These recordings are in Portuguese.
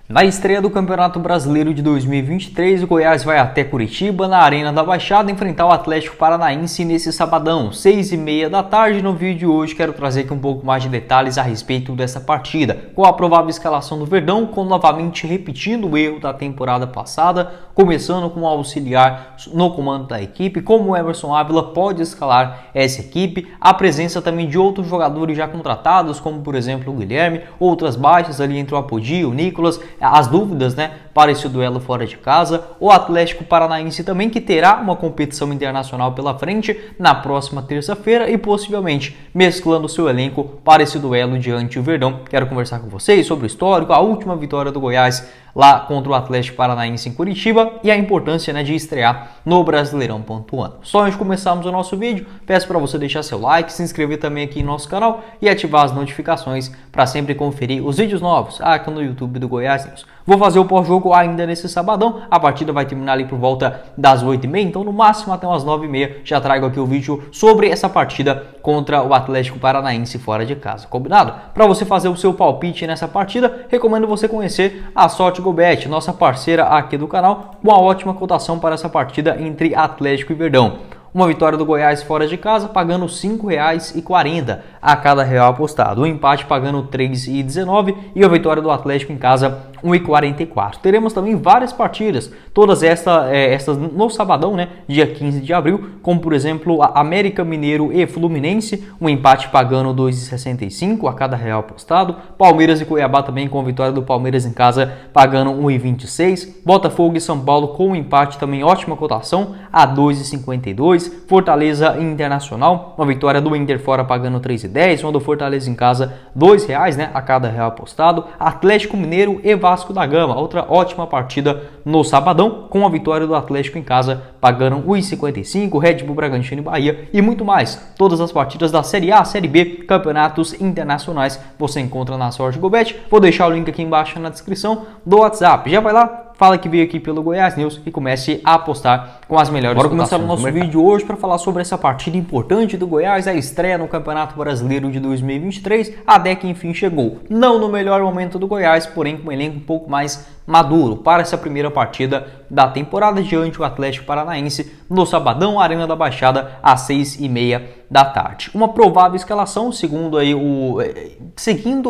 Na estreia do Campeonato Brasileiro de 2023, o Goiás vai até Curitiba, na Arena da Baixada, enfrentar o Atlético Paranaense nesse sabadão, 6h30 da tarde. No vídeo de hoje quero trazer aqui um pouco mais de detalhes a respeito dessa partida, com a provável escalação do Verdão, com novamente repetindo o erro da temporada passada, começando com o auxiliar no comando da equipe, como o Emerson Ávila pode escalar essa equipe, a presença também de outros jogadores já contratados, como por exemplo o Guilherme, outras baixas ali entre o Apodi e o Nicolas, as dúvidas, para esse duelo fora de casa, o Atlético Paranaense também, que terá uma competição internacional pela frente na próxima terça-feira e possivelmente mesclando seu elenco para esse duelo diante do Verdão. Quero conversar com vocês sobre o histórico, a última vitória do Goiás lá contra o Atlético Paranaense em Curitiba e a importância de estrear no Brasileirão pontuando. Só antes de começarmos o nosso vídeo, peço para você deixar seu like, se inscrever também aqui no nosso canal e ativar as notificações para sempre conferir os vídeos novos aqui no YouTube do Goiás News. Vou fazer o pós-jogo ainda nesse sabadão, a partida vai terminar ali por volta das 8h30, então no máximo até umas 9h30 já trago aqui o vídeo sobre essa partida contra o Atlético Paranaense fora de casa, combinado? Para você fazer o seu palpite nessa partida, recomendo você conhecer a SotiGoBet, nossa parceira aqui do canal, com uma ótima cotação para essa partida entre Atlético e Verdão. Uma vitória do Goiás fora de casa pagando R$ 5,40 a cada real apostado. O empate pagando R$ 3,19 e a vitória do Atlético em casa R$ 1,44. Teremos também várias partidas, todas estas no sabadão, dia 15 de abril, como por exemplo a América Mineiro e Fluminense, um empate pagando R$ 2,65 a cada real apostado. Palmeiras e Cuiabá também com a vitória do Palmeiras em casa pagando R$ 1,26. Botafogo e São Paulo com um empate também ótima cotação a R$ 2,52. Fortaleza e Internacional, uma vitória do Inter fora pagando R$ 3,10, uma do Fortaleza em casa R$ 2,00 a cada real apostado. Atlético Mineiro e Vasco da Gama, outra ótima partida no sabadão, com a vitória do Atlético em casa pagando R$ 1,55, Red Bull Bragantino e Bahia e muito mais. Todas as partidas da Série A, Série B, campeonatos internacionais você encontra na SotiGoBet. Vou deixar o link aqui embaixo na descrição do WhatsApp. Já vai lá, fala que veio aqui pelo Goiás News e comece a apostar com as melhores cotações. Bora começar o nosso vídeo hoje para falar sobre essa partida importante do Goiás, a estreia no Campeonato Brasileiro de 2023, até que enfim chegou. Não no melhor momento do Goiás, porém com um elenco um pouco mais maduro para essa primeira partida da temporada diante do Atlético Paranaense no sabadão, Arena da Baixada, às 6h30 da tarde. Uma provável escalação, seguindo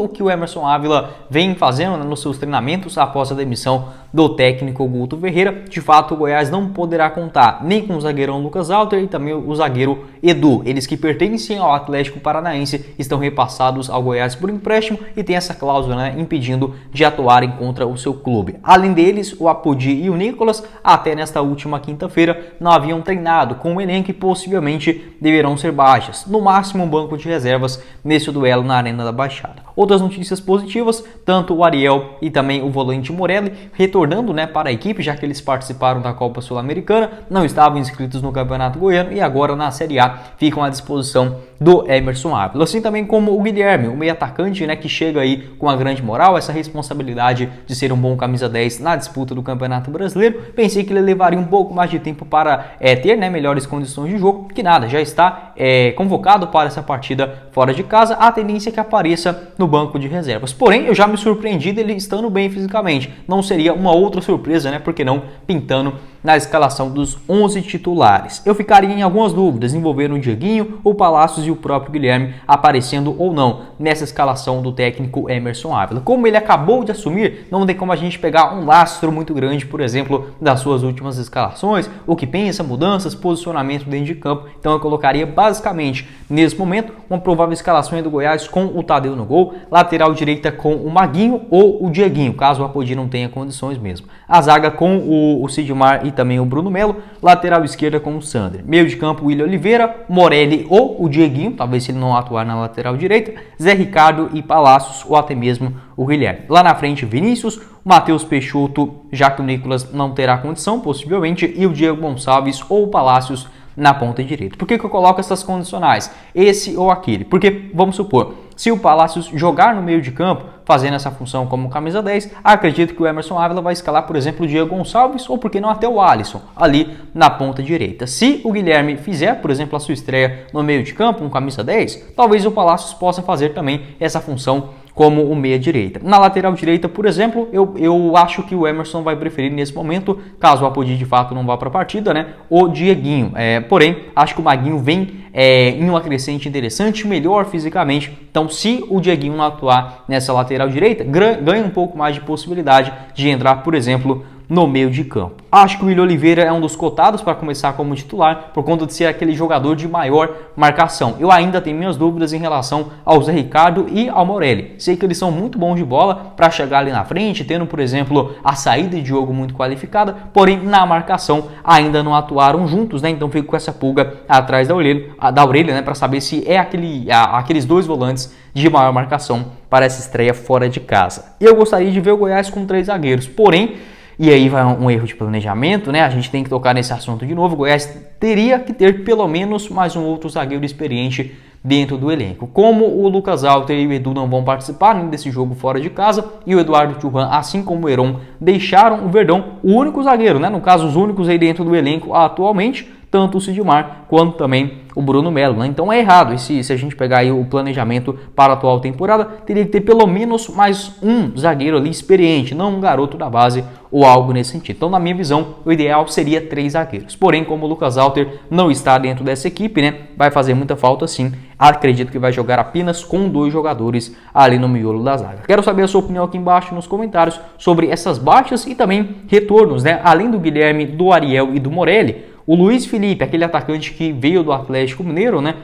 o que o Emerson Ávila vem fazendo nos seus treinamentos após a demissão do técnico Guto Ferreira. De fato, o Goiás não poderá contar nem com o zagueirão Lucas Alter e também o zagueiro Edu. Eles que pertencem ao Atlético Paranaense estão repassados ao Goiás por empréstimo e tem essa cláusula impedindo de atuarem contra o seu clube. Além deles, o Apodi e o Nicolas, até nesta última quinta-feira, não haviam treinado com o elenco e possivelmente deverão ser baixas, no máximo um banco de reservas nesse duelo na Arena da Baixada. Outras notícias positivas, tanto o Ariel e também o volante Morelli retornando para a equipe, já que eles participaram da Copa Sul-Americana, não estavam inscritos no Campeonato Goiano e agora na Série A ficam à disposição do Emerson Ávila. Assim também como o Guilherme, o meio atacante que chega aí com a grande moral, essa responsabilidade de ser um bom camisa 10 na disputa do Campeonato Brasileiro. Pensei que ele levaria um pouco mais de tempo para ter melhores condições de jogo, que nada, já está convocado para essa partida fora de casa, a tendência é que apareça no banco de reservas. Porém, eu já me surpreendi dele estando bem fisicamente. Não seria uma outra surpresa, porque não pintando na escalação dos 11 titulares. Eu ficaria em algumas dúvidas envolvendo o Dieguinho, o Palácios e o próprio Guilherme aparecendo ou não nessa escalação do técnico Emerson Ávila. Como ele acabou de assumir, não tem como a gente pegar um lastro muito grande, por exemplo, das suas últimas escalações, o que pensa, mudanças, posicionamento dentro de campo. Então eu colocaria basicamente, nesse momento, uma provável escalação do Goiás com o Tadeu no gol, lateral direita com o Maguinho ou o Dieguinho, caso o Apodi não tenha condições mesmo. A zaga com o Sidmar e também o Bruno Melo, lateral esquerda com o Sander. Meio de campo, William Oliveira, Morelli ou o Dieguinho, talvez se ele não atuar na lateral direita, Zé Ricardo e Palácios ou até mesmo o Guilherme. Lá na frente, Vinícius, Matheus Peixoto, já que o Nicolas não terá condição, possivelmente, e o Diego Gonçalves ou o Palácios na ponta direita. Por que eu coloco essas condicionais? Esse ou aquele? Porque, vamos supor, se o Palácios jogar no meio de campo, fazendo essa função como camisa 10, acredito que o Emerson Ávila vai escalar, por exemplo, o Diego Gonçalves ou, por que não, até o Alisson, ali na ponta direita. Se o Guilherme fizer, por exemplo, a sua estreia no meio de campo, um camisa 10, talvez o Palácios possa fazer também essa função como o meia-direita. Na lateral direita, por exemplo, eu acho que o Emerson vai preferir nesse momento, caso o Apodi de fato não vá para a partida, né, o Dieguinho. Porém, acho que o Maguinho vem em uma crescente interessante, melhor fisicamente. Então, se o Dieguinho não atuar nessa lateral direita, ganha um pouco mais de possibilidade de entrar, por exemplo, no meio de campo. Acho que o Willian Oliveira é um dos cotados para começar como titular, por conta de ser aquele jogador de maior marcação. Eu ainda tenho minhas dúvidas em relação ao Zé Ricardo e ao Morelli. Sei que eles são muito bons de bola para chegar ali na frente, tendo, por exemplo, a saída de jogo muito qualificada, porém na marcação ainda não atuaram juntos, né? Então fico com essa pulga atrás da orelha, né, para saber se é aqueles dois volantes de maior marcação para essa estreia fora de casa. Eu gostaria de ver o Goiás com 3 zagueiros, porém, e aí vai um erro de planejamento, né? A gente tem que tocar nesse assunto de novo. O Goiás teria que ter pelo menos mais um outro zagueiro experiente dentro do elenco. Como o Lucas Alter e o Edu não vão participar desse jogo fora de casa, e o Eduardo Churran, assim como o Heron, deixaram o Verdão o único zagueiro, né? No caso, os únicos aí dentro do elenco atualmente, tanto o Sidmar quanto também o Bruno Melo, né? Então é errado. E se a gente pegar aí o planejamento para a atual temporada, teria que ter pelo menos mais um zagueiro ali experiente, não um garoto da base ou algo nesse sentido. Então, na minha visão, o ideal seria 3 zagueiros. Porém, como o Lucas Alter não está dentro dessa equipe, né, vai fazer muita falta sim. Acredito que vai jogar apenas com 2 jogadores ali no miolo da zaga. Quero saber a sua opinião aqui embaixo nos comentários sobre essas baixas e também retornos, né? Além do Guilherme, do Ariel e do Morelli, o Luiz Felipe, aquele atacante que veio do Atlético Mineiro, né,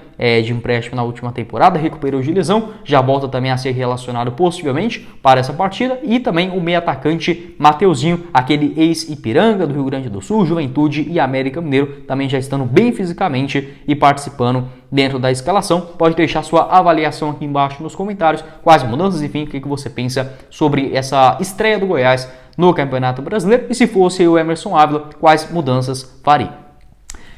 de empréstimo na última temporada, recuperou de lesão, já volta também a ser relacionado possivelmente para essa partida, e também o meio atacante Mateuzinho, aquele ex-Ipiranga do Rio Grande do Sul, Juventude e América Mineiro, também já estando bem fisicamente e participando dentro da escalação. Pode deixar sua avaliação aqui embaixo nos comentários, quais mudanças, enfim, o que você pensa sobre essa estreia do Goiás no Campeonato Brasileiro, e se fosse o Emerson Ávila, quais mudanças faria.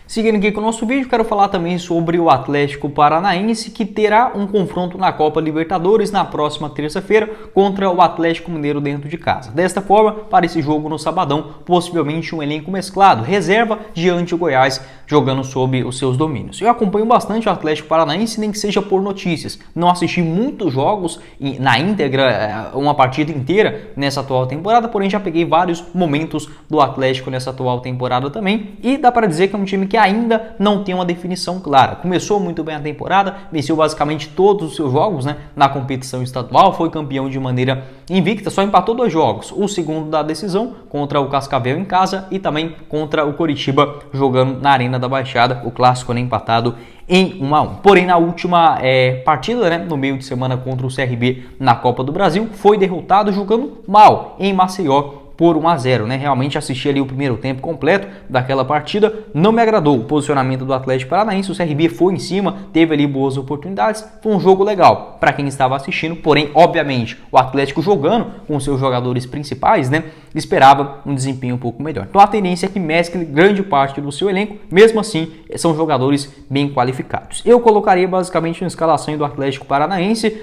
Seguindo aqui com o nosso vídeo, quero falar também sobre o Atlético Paranaense, que terá um confronto na Copa Libertadores na próxima terça-feira contra o Atlético Mineiro dentro de casa. Desta forma, para esse jogo no sabadão, possivelmente um elenco mesclado, reserva diante do Goiás, jogando sob os seus domínios. Eu acompanho bastante o Atlético Paranaense, nem que seja por notícias. Não assisti muitos jogos na íntegra, uma partida inteira nessa atual temporada, porém já peguei vários momentos do Atlético nessa atual temporada também, e dá para dizer que é um time que ainda não tem uma definição clara. Começou muito bem a temporada, venceu basicamente todos os seus jogos, né, na competição estadual, foi campeão de maneira invicta, só empatou 2 jogos, o segundo da decisão contra o Cascavel em casa e também contra o Coritiba jogando na Arena da Baixada, o clássico, né, empatado em 1-1. Porém, na última partida, né, no meio de semana contra o CRB na Copa do Brasil, foi derrotado jogando mal em Maceió por 1-0, né? Realmente assisti ali o primeiro tempo completo daquela partida, não me agradou o posicionamento do Atlético Paranaense, o CRB foi em cima, teve ali boas oportunidades, foi um jogo legal para quem estava assistindo, porém, obviamente, o Atlético jogando com seus jogadores principais, né, esperava um desempenho um pouco melhor. Então a tendência é que mescle grande parte do seu elenco, mesmo assim, são jogadores bem qualificados. Eu colocaria basicamente uma escalação do Atlético Paranaense,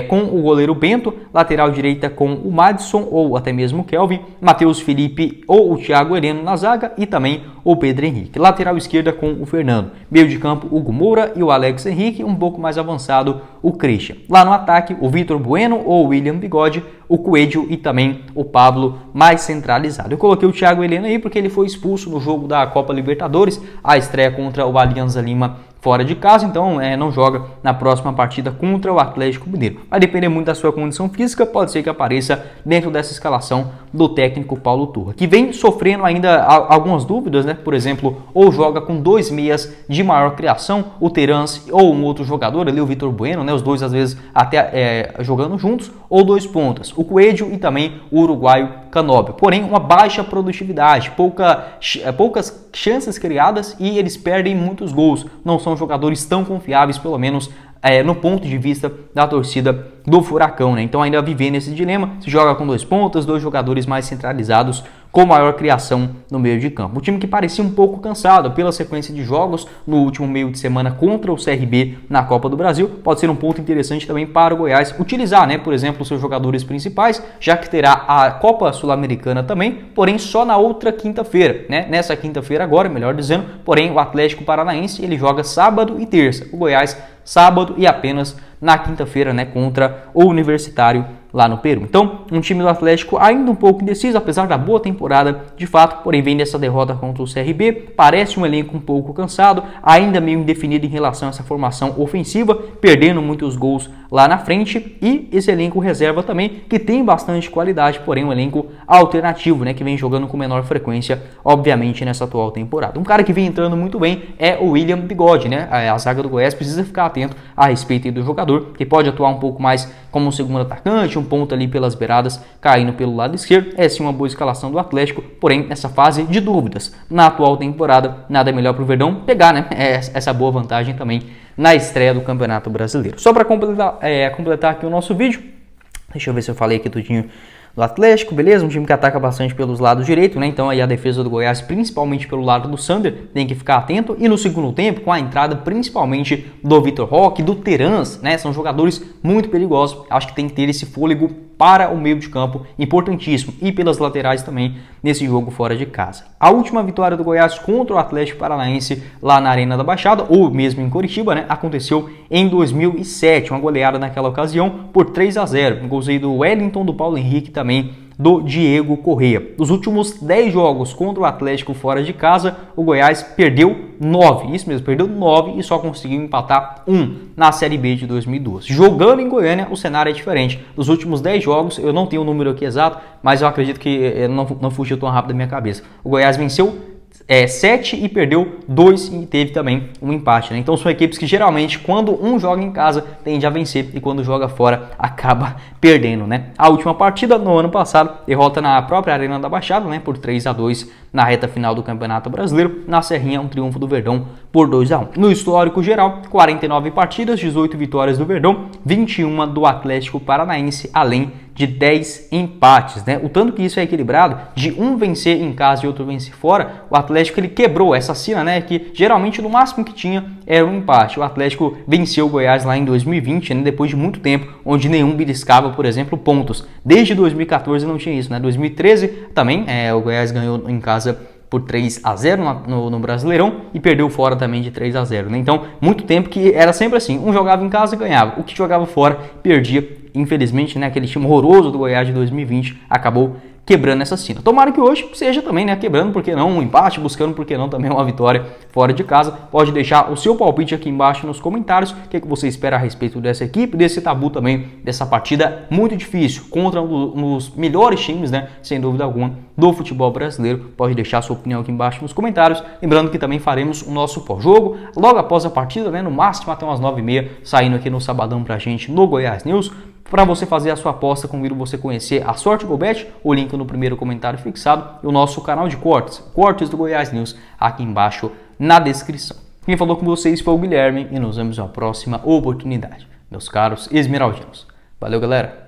com o goleiro Bento, lateral direita com o Madison ou até mesmo o Kelvin, Matheus Felipe ou o Thiago Heleno na zaga e também o Pedro Henrique. Lateral esquerda com o Fernando. Meio de campo, Hugo Moura e o Alex Henrique, um pouco mais avançado o Christian. Lá no ataque, o Vitor Bueno ou o William Bigode, o Coelho e também o Pablo mais centralizado. Eu coloquei o Thiago Heleno aí porque ele foi expulso no jogo da Copa Libertadores, a estreia contra o Alianza Lima fora de casa, então não joga na próxima partida contra o Atlético Mineiro. Vai depender muito da sua condição física, pode ser que apareça dentro dessa escalação do técnico Paulo Turra, que vem sofrendo ainda algumas dúvidas, né? Por exemplo, ou joga com 2 meias de maior criação, o Terence ou um outro jogador ali, o Vitor Bueno, né? Os dois às vezes até jogando juntos, ou 2 pontas, o Coelho e também o uruguaio Canóbio. Porém, uma baixa produtividade, poucas chances criadas e eles perdem muitos gols. Não são jogadores tão confiáveis, pelo menos no ponto de vista da torcida do Furacão, né? Então ainda viver nesse dilema, se joga com 2 pontas, 2 jogadores mais centralizados com maior criação no meio de campo. O time que parecia um pouco cansado pela sequência de jogos no último meio de semana contra o CRB na Copa do Brasil, pode ser um ponto interessante também para o Goiás utilizar, né, por exemplo, os seus jogadores principais, já que terá a Copa Sul-Americana também, porém só na outra quinta-feira, né? Nessa quinta-feira agora, melhor dizendo, porém o Atlético Paranaense ele joga sábado e terça, o Goiás sábado e apenas na quinta-feira, né, contra o Universitário lá no Peru. Então, um time do Atlético ainda um pouco indeciso, apesar da boa temporada de fato, porém vem dessa derrota contra o CRB, parece um elenco um pouco cansado, ainda meio indefinido em relação a essa formação ofensiva, perdendo muitos gols lá na frente, e esse elenco reserva também, que tem bastante qualidade, porém um elenco alternativo, né, que vem jogando com menor frequência, obviamente, nessa atual temporada. Um cara que vem entrando muito bem é o William Bigode, né, a zaga do Goiás precisa ficar atento a respeito do jogador, que pode atuar um pouco mais como um segundo atacante, um ponto ali pelas beiradas, caindo pelo lado esquerdo. É sim uma boa escalação do Atlético, porém nessa fase de dúvidas. Na atual temporada, nada melhor para o Verdão pegar, né, essa boa vantagem também na estreia do Campeonato Brasileiro. Só para completar aqui o nosso vídeo, deixa eu ver se eu falei aqui tudinho do Atlético, beleza? Um time que ataca bastante pelos lados direitos, né? Então aí a defesa do Goiás, principalmente pelo lado do Sander, tem que ficar atento. E no segundo tempo, com a entrada principalmente do Vitor Roque, do Terans, né? São jogadores muito perigosos. Acho que tem que ter esse fôlego para o meio de campo, importantíssimo, e pelas laterais também nesse jogo fora de casa. A última vitória do Goiás contra o Atlético Paranaense lá na Arena da Baixada, ou mesmo em Curitiba, né, aconteceu em 2007, uma goleada naquela ocasião por 3-0, um golzinho do Wellington, do Paulo Henrique também, do Diego Corrêa. Nos últimos 10 jogos contra o Atlético fora de casa, o Goiás perdeu 9, isso mesmo, perdeu 9 e só conseguiu empatar 1 na Série B de 2012. Jogando em Goiânia, o cenário é diferente. Nos últimos 10 jogos, eu não tenho o número aqui exato, mas eu acredito que não fugiu tão rápido da minha cabeça. O Goiás venceu 7 e perdeu 2 e teve também um empate, né? Então são equipes que geralmente quando um joga em casa tende a vencer e quando joga fora acaba perdendo, né? A última partida no ano passado, derrota na própria Arena da Baixada, né, por 3-2 na reta final do Campeonato Brasileiro. Na Serrinha, um triunfo do Verdão por 2-1. No histórico geral, 49 partidas, 18 vitórias do Verdão, 21 do Atlético Paranaense, além de 10 empates, né? O tanto que isso é equilibrado, de um vencer em casa e outro vencer fora, o Atlético ele quebrou essa sina, né? Que geralmente no máximo que tinha era um empate. O Atlético venceu o Goiás lá em 2020, né? Depois de muito tempo, onde nenhum beliscava, por exemplo, pontos. Desde 2014 não tinha isso, né? 2013 também, o Goiás ganhou em casa por 3-0 no Brasileirão e perdeu fora também de 3-0, né? Então, muito tempo que era sempre assim, um jogava em casa ganhava, o que jogava fora perdia. Infelizmente, né, aquele time horroroso do Goiás de 2020 acabou quebrando essa sina. Tomara que hoje seja também, né, quebrando, porque não, um empate, buscando, porque não, também uma vitória fora de casa. Pode deixar o seu palpite aqui embaixo nos comentários, o que você espera a respeito dessa equipe, desse tabu também, dessa partida muito difícil, contra um dos melhores times, né, sem dúvida alguma, do futebol brasileiro. Pode deixar sua opinião aqui embaixo nos comentários, lembrando que também faremos o nosso pós-jogo, logo após a partida, né, no máximo até umas 9h30, saindo aqui no sabadão pra gente no Goiás News. Para você fazer a sua aposta, convido você conhecer a Sorte GoBet, o link no primeiro comentário fixado, e o nosso canal de cortes do Goiás News, aqui embaixo na descrição. Quem falou com vocês foi o Guilherme e nos vemos na próxima oportunidade, meus caros esmeraldinos. Valeu, galera!